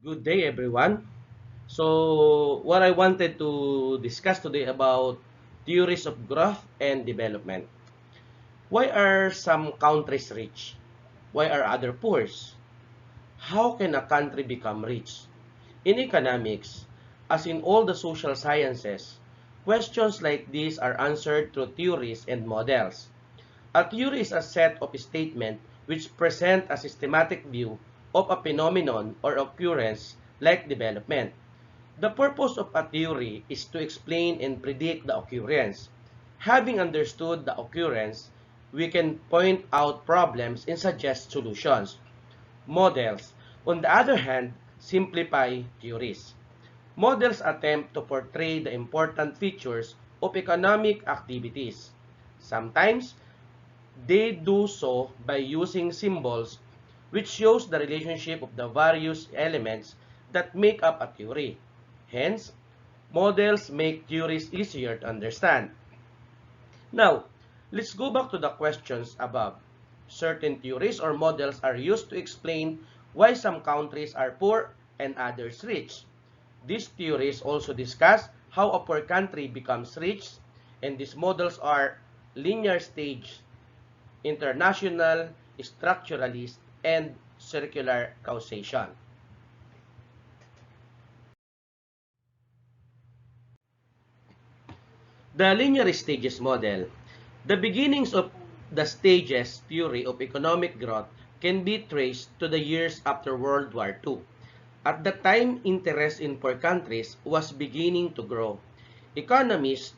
Good day, everyone. So, what I wanted to discuss today about theories of growth and development. Why are some countries rich? Why are other poor? How can a country become rich? In economics, as in all the social sciences, questions like these are answered through theories and models. A theory is a set of statements which present a systematic view of a phenomenon or occurrence like development. The purpose of a theory is to explain and predict the occurrence. Having understood the occurrence, we can point out problems and suggest solutions. Models, on the other hand, simplify theories. Models attempt to portray the important features of economic activities. Sometimes, they do so by using symbols which shows the relationship of the various elements that make up a theory. Hence, models make theories easier to understand. Now, let's go back to the questions above. Certain theories or models are used to explain why some countries are poor and others rich. These theories also discuss how a poor country becomes rich, and these models are linear stage, international, structuralist, and circular causation. The linear stages model. The beginnings of the stages theory of economic growth can be traced to the years after World War II. At the time, interest in poor countries was beginning to grow. Economists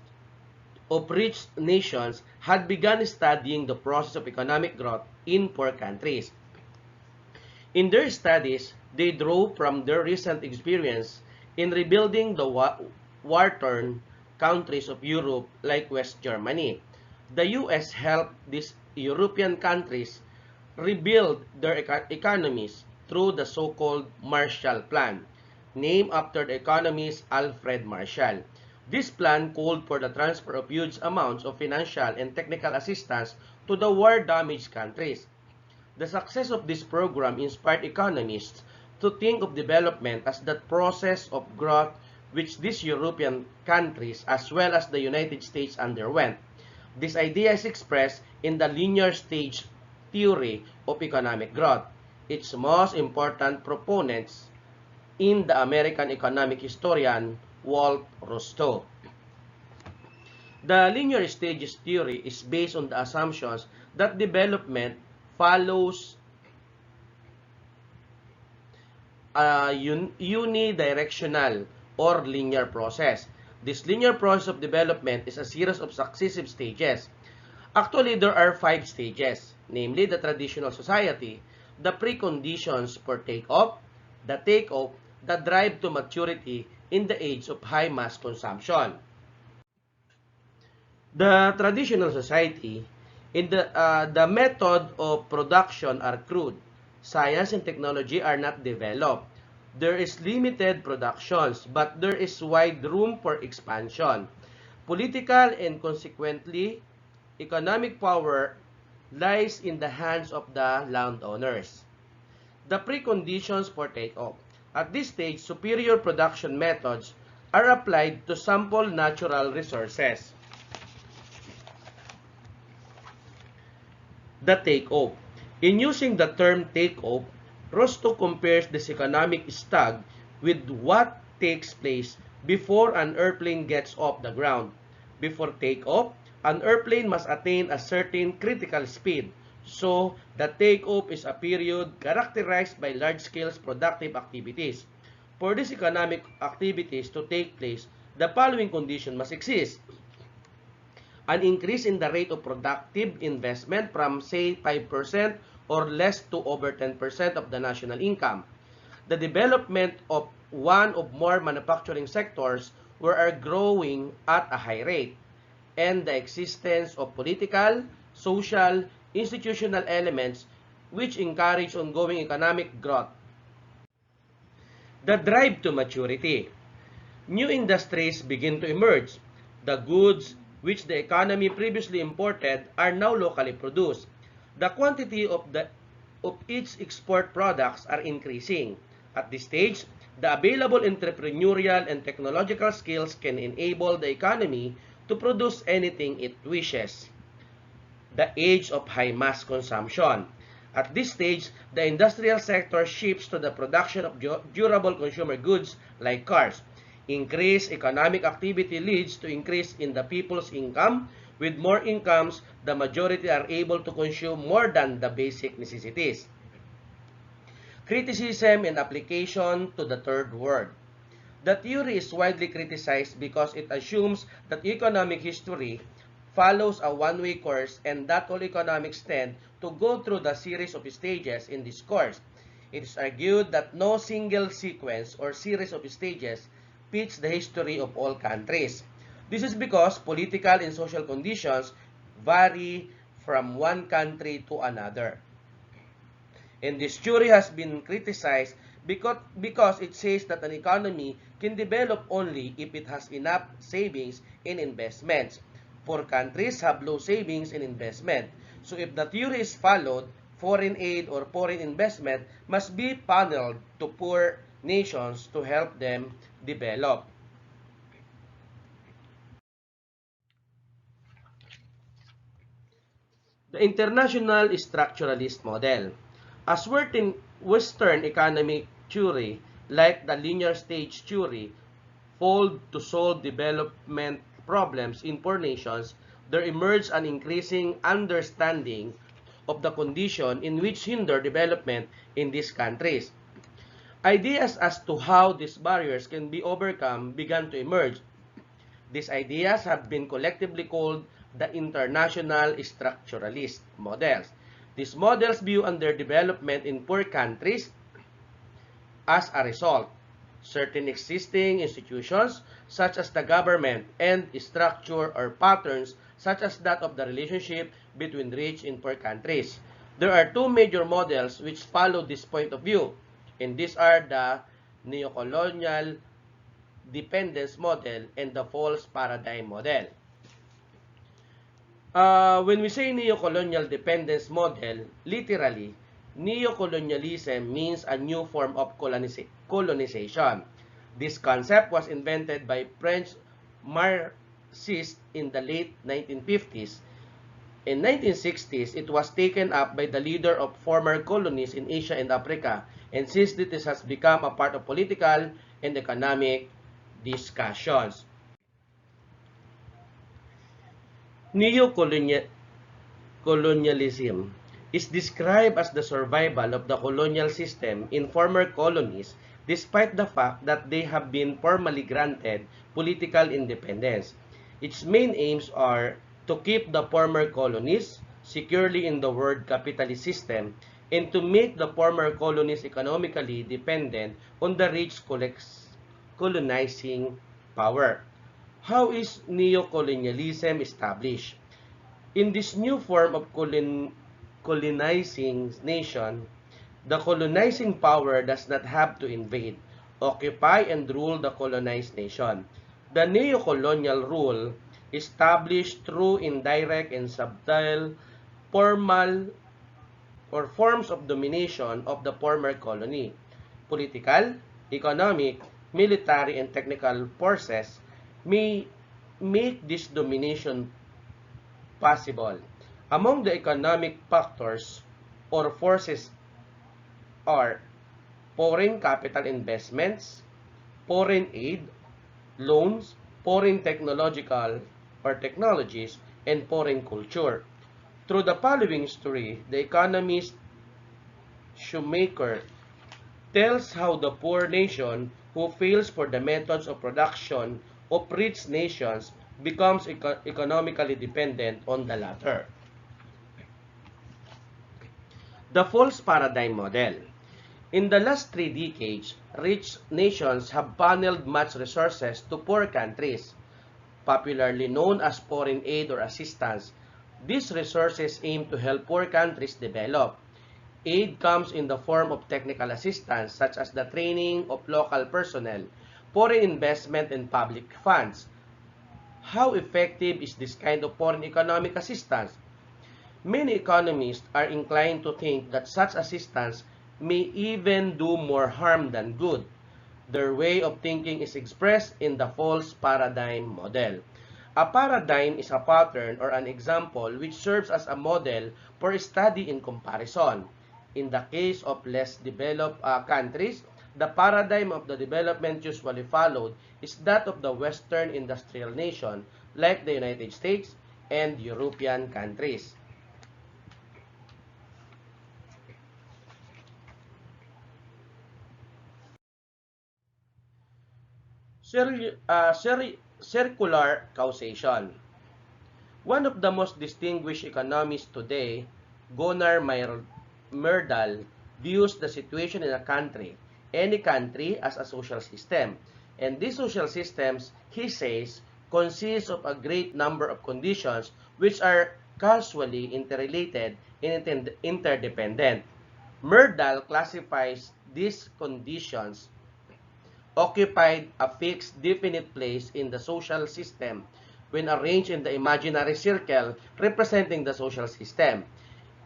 of rich nations had begun studying the process of economic growth in poor countries. In their studies, they drew from their recent experience in rebuilding the war-torn countries of Europe like West Germany. The US helped these European countries rebuild their economies through the so-called Marshall Plan, named after the economist Alfred Marshall. This plan called for the transfer of huge amounts of financial and technical assistance to the war-damaged countries. The success of this program inspired economists to think of development as that process of growth which these European countries as well as the United States underwent. This idea is expressed in the linear stage theory of economic growth. Its most important proponents in the American economic historian Walt Rostow. The linear stages theory is based on the assumptions that development follows a unidirectional or linear process. This linear process of development is a series of successive stages. Actually, there are 5 stages, namely the traditional society, the preconditions for takeoff, the takeoff, the drive to maturity in the age of high mass consumption. The traditional society, in the method of production are crude. Science and technology are not developed. There is limited productions, but there is wide room for expansion. Political and consequently, economic power lies in the hands of the landowners. The preconditions for takeoff. At this stage, superior production methods are applied to sample natural resources. The takeoff. In using the term takeoff, Rostow compares this economic stag with what takes place before an airplane gets off the ground. Before takeoff, an airplane must attain a certain critical speed. So, the takeoff is a period characterized by large-scale productive activities. For these economic activities to take place, the following condition must exist: an increase in the rate of productive investment from, say, 5% or less to over 10% of the national income. The development of one or more manufacturing sectors were are growing at a high rate, and the existence of political, social, institutional elements which encourage ongoing economic growth. The drive to maturity. New industries begin to emerge. The goods which the economy previously imported are now locally produced. The quantity of each export products are increasing. At this stage, The available entrepreneurial and technological skills can enable the economy to produce anything it wishes. The age of high mass consumption. At this stage, the industrial sector shifts to the production of durable consumer goods like cars. Increased economic activity leads to increase in the people's income. With more incomes, the majority are able to consume more than the basic necessities. Criticism and application to the third world. The theory is widely criticized because it assumes that economic history follows a one-way course and that all economics tend to go through the series of stages in this course. It is argued that no single sequence or series of stages fits the history of all countries. This is because political and social conditions vary from one country to another. And this theory has been criticized because it says that an economy can develop only if it has enough savings and investments. Poor countries have low savings and investment. So if the theory is followed, foreign aid or foreign investment must be funneled to poor nations to help them develop. The international structuralist model. As Western economic theory, like the linear stage theory, failed to solve development problems in poor nations, there emerged an increasing understanding of the condition in which hinder development in these countries. Ideas as to how these barriers can be overcome began to emerge. These ideas have been collectively called the international structuralist models. These models view underdevelopment in poor countries as a result. Certain existing institutions, such as the government, and structure or patterns, such as that of the relationship between rich and poor countries. There are two major models which follow this point of view, and these are the neocolonial dependence model and the false paradigm model. When we say neocolonial dependence model, literally, neocolonialism means a new form of colonization. This concept was invented by French Marxists in the late 1950s. In 1960s, it was taken up by the leader of former colonies in Asia and Africa, and since this has become a part of political and economic discussions. Neocolonialism is described as the survival of the colonial system in former colonies despite the fact that they have been formally granted political independence. Its main aims are to keep the former colonies securely in the world capitalist system and to make the former colonies economically dependent on the rich colonizing power. How is neocolonialism established? In this new form of colonizing nation, the colonizing power does not have to invade, occupy, and rule the colonized nation. The neo-colonial rule established through indirect and subtle formal or forms of domination of the former colony. Political, economic, military, and technical forces may make this domination possible. Among the economic factors or forces are foreign capital investments, foreign aid, loans, foreign technological or technologies, and foreign culture. Through the following story, the economist Shoemaker tells how the poor nation who fails for the methods of production of rich nations becomes economically dependent on the latter. The false paradigm model. In the last 3 decades, rich nations have funneled much resources to poor countries, popularly known as foreign aid or assistance. These resources aim to help poor countries develop. Aid comes in the form of technical assistance such as the training of local personnel, foreign investment, and public funds. How effective is this kind of foreign economic assistance? Many economists are inclined to think that such assistance may even do more harm than good. Their way of thinking is expressed in the false paradigm model. A paradigm is a pattern or an example which serves as a model for study in comparison. In the case of less developed countries, the paradigm of the development usually followed is that of the Western industrial nation like the United States and European countries. Circular causation. One of the most distinguished economists today, Gunnar Myrdal, views the situation in a country, any country, as a social system. And these social systems, he says, consist of a great number of conditions which are causally interrelated and interdependent. Myrdal classifies these conditions occupied a fixed definite place in the social system when arranged in the imaginary circle representing the social system.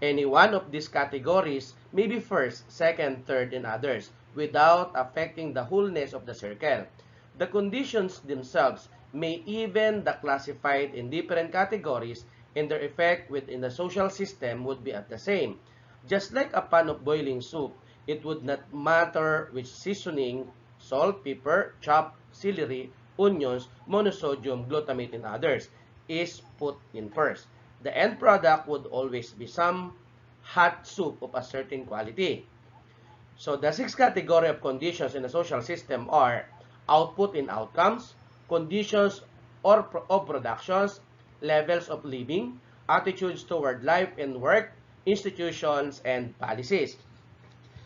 Any one of these categories may be first, second, third, and others without affecting the wholeness of the circle. The conditions themselves may even be classified in different categories and their effect within the social system would be at the same. Just like a pan of boiling soup, it would not matter which seasoning, salt, pepper, chopped celery, onions, monosodium glutamate, and others, is put in first. The end product would always be some hot soup of a certain quality. So the six category of conditions in the social system are output and outcomes, conditions of productions, levels of living, attitudes toward life and work, institutions, and policies.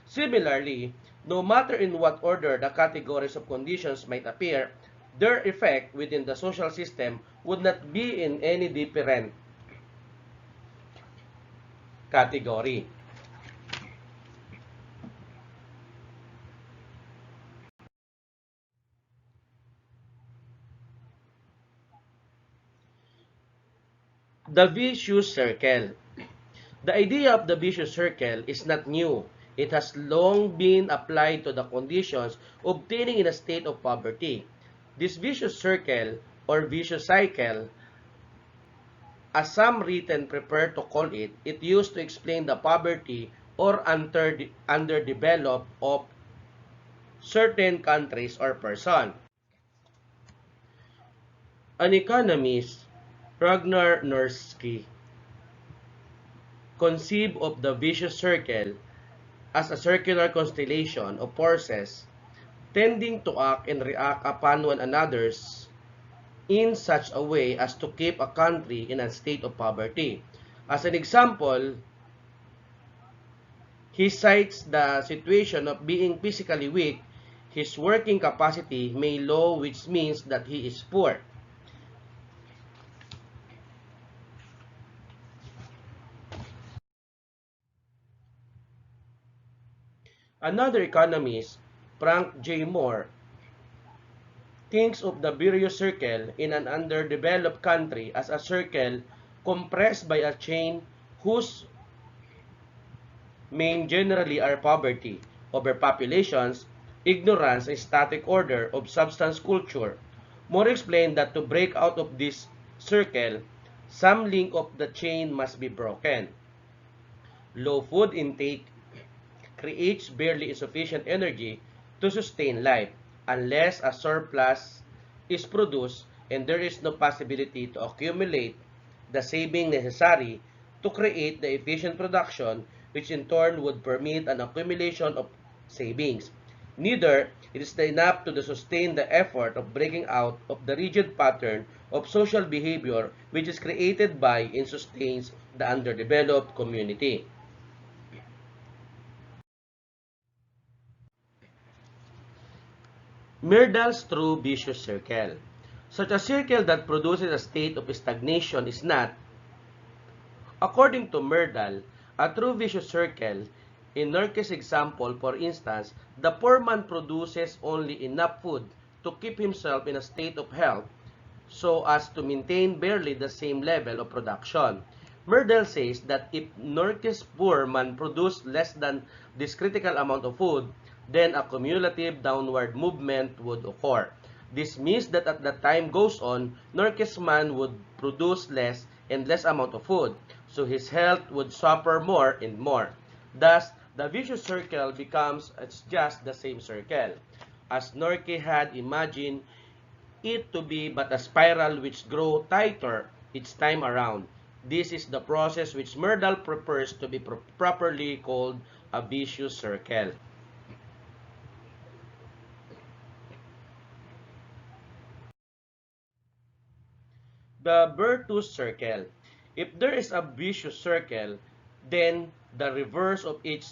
Similarly, no matter in what order the categories of conditions might appear, their effect within the social system would not be in any different category. The vicious circle. The idea of the vicious circle is not new. It has long been applied to the conditions obtaining in a state of poverty. This vicious circle or vicious cycle, as some written prefer to call it, it used to explain the poverty or underdeveloped of certain countries or person. An economist, Ragnar Nursky, conceived of the vicious circle as a circular constellation of forces tending to act and react upon one another's in such a way as to keep a country in a state of poverty. As an example, he cites the situation of being physically weak, his working capacity may low, which means that he is poor. Another economist, Frank J. Moore, thinks of the vicious circle in an underdeveloped country as a circle compressed by a chain whose main generally are poverty, overpopulations, ignorance, and static order of substance culture. More explained that to break out of this circle, some link of the chain must be broken. Low food intake creates barely insufficient energy to sustain life unless a surplus is produced and there is no possibility to accumulate the saving necessary to create the efficient production which in turn would permit an accumulation of savings. Neither it is enough to sustain the effort of breaking out of the rigid pattern of social behavior which is created by and sustains the underdeveloped community. Myrdal's true vicious circle. Such a circle that produces a state of stagnation is not, according to Myrdal, a true vicious circle. In Nurke's example, for instance, the poor man produces only enough food to keep himself in a state of health so as to maintain barely the same level of production. Myrdal says that if Nurke's poor man produced less than this critical amount of food, then a cumulative downward movement would occur. This means that as the time goes on, Norke's man would produce less and less amount of food, so his health would suffer more and more. Thus, the vicious circle becomes just the same circle, as Norke had imagined it to be but a spiral which grows tighter each time around. This is the process which Myrdal prefers to be properly called a vicious circle. The virtuous circle. If there is a vicious circle, then the reverse of each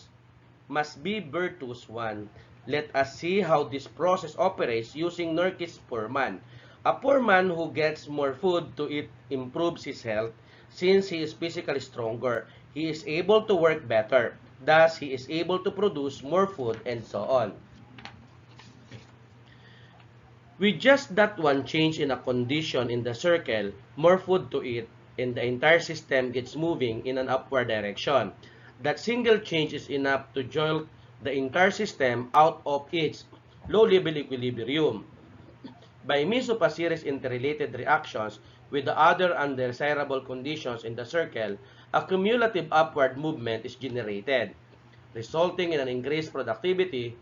must be virtuous one. Let us see how this process operates using Norke's poor man. A poor man who gets more food to eat improves his health. Since he is physically stronger, he is able to work better. Thus, he is able to produce more food and so on. With just that one change in a condition in the circle, more food to eat, and the entire system gets moving in an upward direction. That single change is enough to jolt the entire system out of its low-level equilibrium. By means of a series of interrelated reactions with the other undesirable conditions in the circle, a cumulative upward movement is generated, resulting in an increased productivity,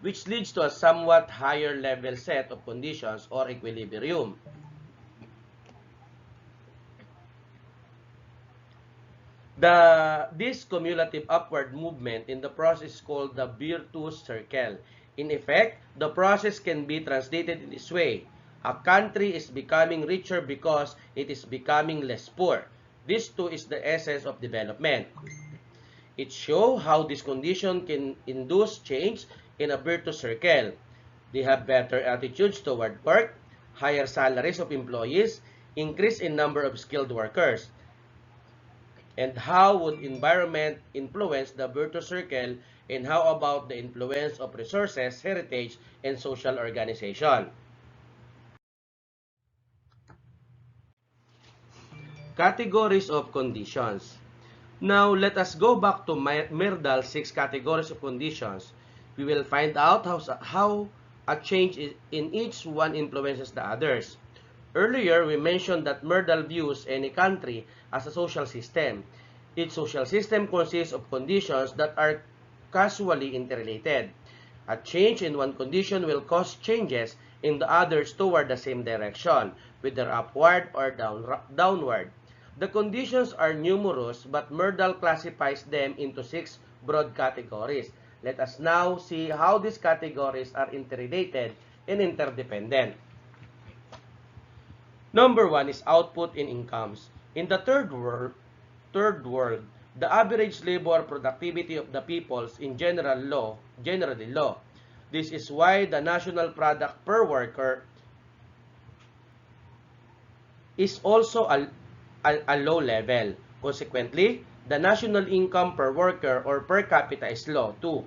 which leads to a somewhat higher level set of conditions or equilibrium. This cumulative upward movement in the process is called the virtuous circle. In effect, the process can be translated in this way. A country is becoming richer because it is becoming less poor. This too is the essence of development. It shows how this condition can induce change in a virtuous circle. They have better attitudes toward work, higher salaries of employees, increase in number of skilled workers. And how would environment influence the virtuous circle, and how about the influence of resources, heritage, and social organization? Categories of conditions. Now, let us go back to Myrdal's 6 categories of conditions. We will find out how a change in each one influences the others. Earlier, we mentioned that Myrdal views any country as a social system. Each social system consists of conditions that are causally interrelated. A change in one condition will cause changes in the others toward the same direction, whether upward or downward. The conditions are numerous, but Myrdal classifies them into 6 broad categories. Let us now see how these categories are interrelated and interdependent. Number 1 is output in incomes. In the third world, the average labor productivity of the peoples in generally low. This is why the national product per worker is also a low level. Consequently, the national income per worker or per capita is low too.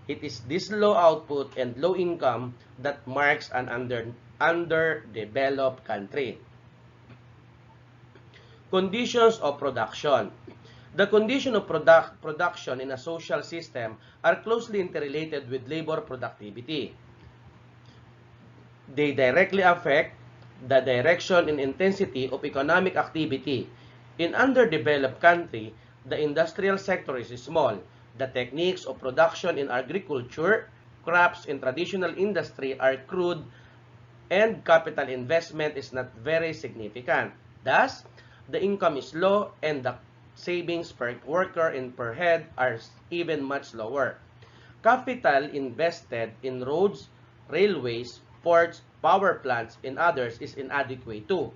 It is this low output and low income that marks an underdeveloped country. Conditions of production. The condition of production in a social system are closely interrelated with labor productivity. They directly affect the direction and intensity of economic activity. In underdeveloped country, the industrial sector is small. The techniques of production in agriculture, crops, and traditional industry are crude, and capital investment is not very significant. Thus, the income is low and the savings per worker and per head are even much lower. Capital invested in roads, railways, ports, power plants, and others is inadequate too.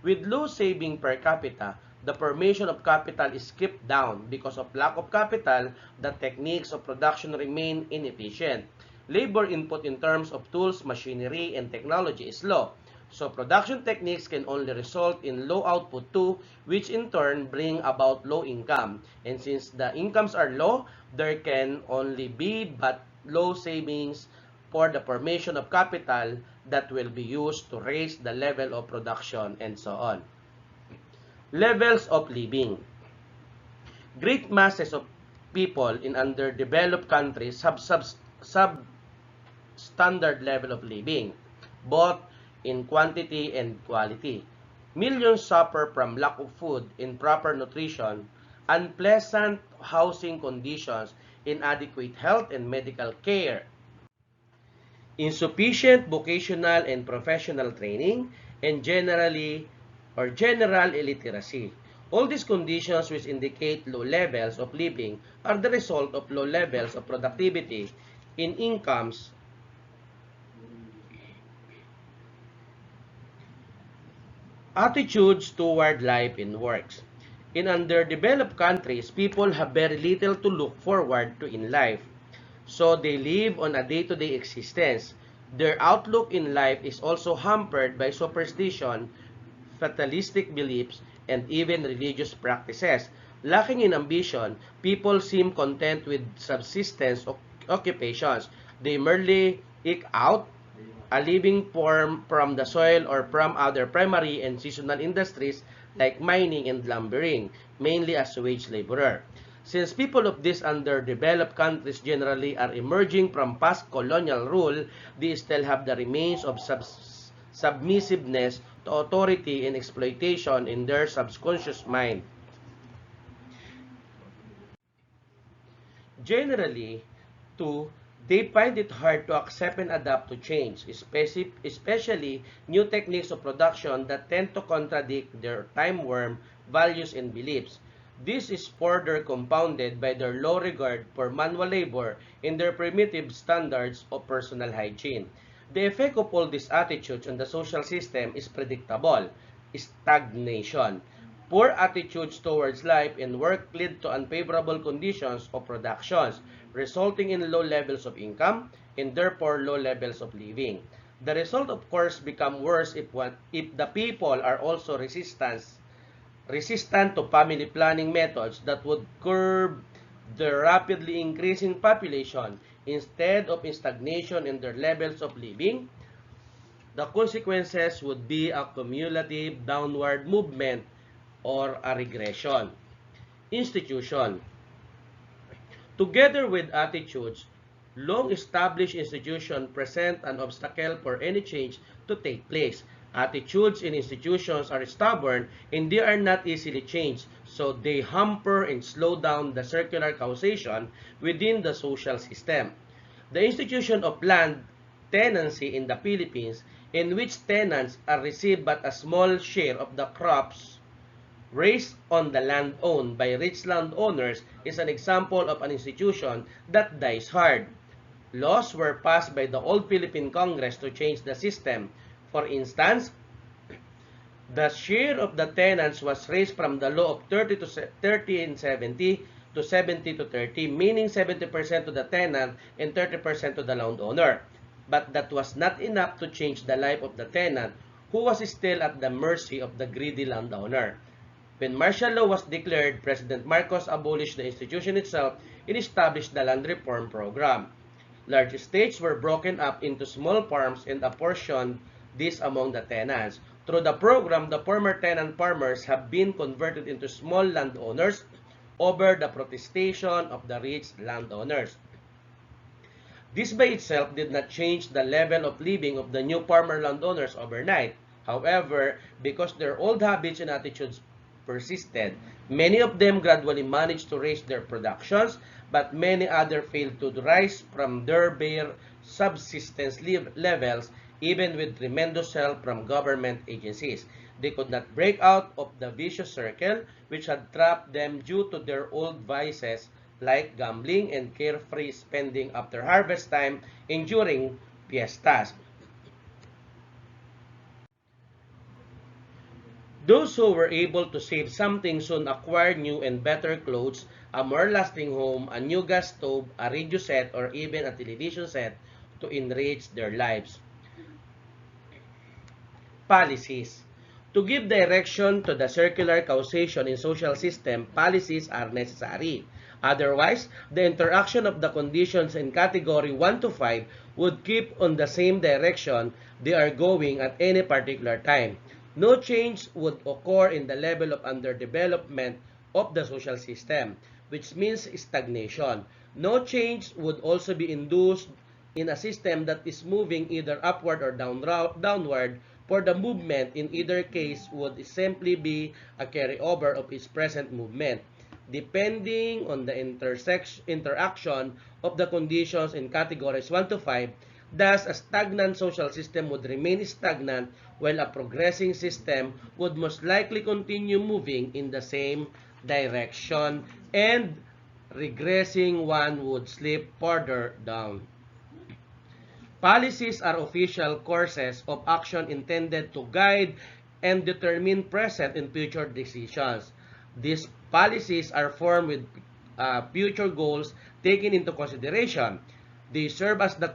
With low saving per capita, the formation of capital is kept down. Because of lack of capital, the techniques of production remain inefficient. Labor input in terms of tools, machinery, and technology is low. So production techniques can only result in low output too, which in turn bring about low income. And since the incomes are low, there can only be but low savings for the formation of capital that will be used to raise the level of production and so on. Levels of living. Great masses of people in underdeveloped countries have substandard level of living, both in quantity and quality. Millions suffer from lack of food, improper nutrition, unpleasant housing conditions, inadequate health and medical care, insufficient vocational and professional training, and general illiteracy. All these conditions which indicate low levels of living are the result of low levels of productivity in incomes. Attitudes toward life and works. In underdeveloped countries, people have very little to look forward to in life. So they live on a day-to-day existence. Their outlook in life is also hampered by superstition, fatalistic beliefs, and even religious practices. Lacking in ambition, people seem content with subsistence occupations. They merely eke out a living from the soil or from other primary and seasonal industries like mining and lumbering, mainly as wage laborer. Since people of these underdeveloped countries generally are emerging from past colonial rule, they still have the remains of submissiveness to authority and exploitation in their subconscious mind. Generally, too, they find it hard to accept and adapt to change, especially new techniques of production that tend to contradict their time-worn values and beliefs. This is further compounded by their low regard for manual labor and their primitive standards of personal hygiene. The effect of all these attitudes on the social system is predictable: stagnation. Poor attitudes towards life and work lead to unfavorable conditions of productions, resulting in low levels of income and therefore low levels of living. The result, of course, becomes worse if the people are also resistant to family planning methods that would curb the rapidly increasing population instead of stagnation in their levels of living. The consequences would be a cumulative downward movement or a regression. Institution. Together with attitudes, long-established institutions present an obstacle for any change to take place. Attitudes in institutions are stubborn and they are not easily changed, so they hamper and slow down the circular causation within the social system. The institution of land tenancy in the Philippines, in which tenants are received but a small share of the crops raised on the land owned by rich landowners, is an example of an institution that dies hard. Laws were passed by the old Philippine Congress to change the system. For instance, the share of the tenants was raised from the law of 30 and 70 to 70 to 30, meaning 70% to the tenant and 30% to the landowner. But that was not enough to change the life of the tenant, who was still at the mercy of the greedy landowner. When martial law was declared, President Marcos abolished the institution itself and established the land reform program. Large estates were broken up into small farms and apportioned this among the tenants. Through the program, the former tenant farmers have been converted into small landowners over the protestation of the rich landowners. This by itself did not change the level of living of the new farmer landowners overnight. However, because their old habits and attitudes persisted, many of them gradually managed to raise their productions, but many others failed to rise from their bare subsistence levels, even with tremendous help from government agencies. They could not break out of the vicious circle which had trapped them due to their old vices like gambling and carefree spending after harvest time and during fiestas. Those who were able to save something soon acquired new and better clothes, a more lasting home, a new gas stove, a radio set, or even a television set to enrich their lives. Policies. To give direction to the circular causation in social system, policies are necessary. Otherwise, the interaction of the conditions in category 1 to 5 would keep on the same direction they are going at any particular time. No change would occur in the level of underdevelopment of the social system, which means stagnation. No change would also be induced in a system that is moving either upward or downward, for the movement in either case would simply be a carryover of its present movement, depending on the interaction of the conditions in categories 1 to 5. Thus, a stagnant social system would remain stagnant, while a progressing system would most likely continue moving in the same direction, and regressing one would slip further down. Policies are official courses of action intended to guide and determine present and future decisions. These policies are formed with future goals taken into consideration. They serve as the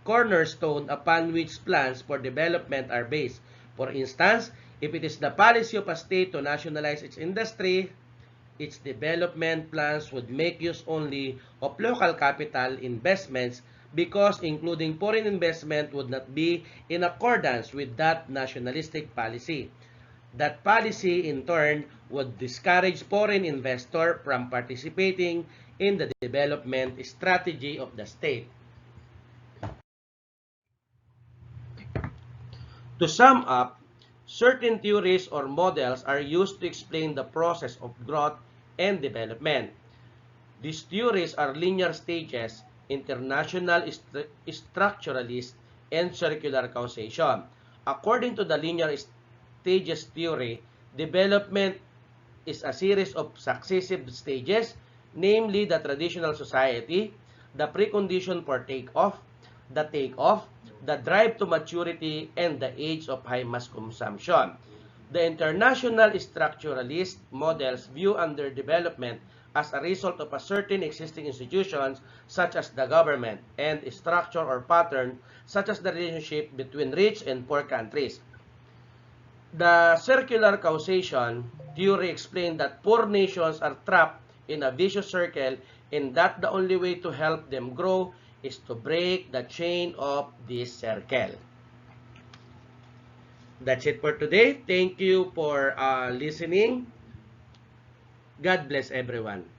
cornerstone upon which plans for development are based. For instance, if it is the policy of a state to nationalize its industry, its development plans would make use only of local capital investments, because including foreign investment would not be in accordance with that nationalistic policy. That policy, in turn, would discourage foreign investors from participating in the development strategy of the state. To sum up, certain theories or models are used to explain the process of growth and development. These theories are linear stages, international structuralist, and circular causation. According to the linear stages theory, development is a series of successive stages, namely the traditional society, the precondition for takeoff, the drive to maturity, and the age of high mass consumption. The international structuralist models view underdevelopment as a result of a certain existing institutions such as the government, and structure or pattern such as the relationship between rich and poor countries. The circular causation theory explained that poor nations are trapped in a vicious circle, and that the only way to help them grow is to break the chain of this circle. That's it for today. Thank you for listening. God bless everyone.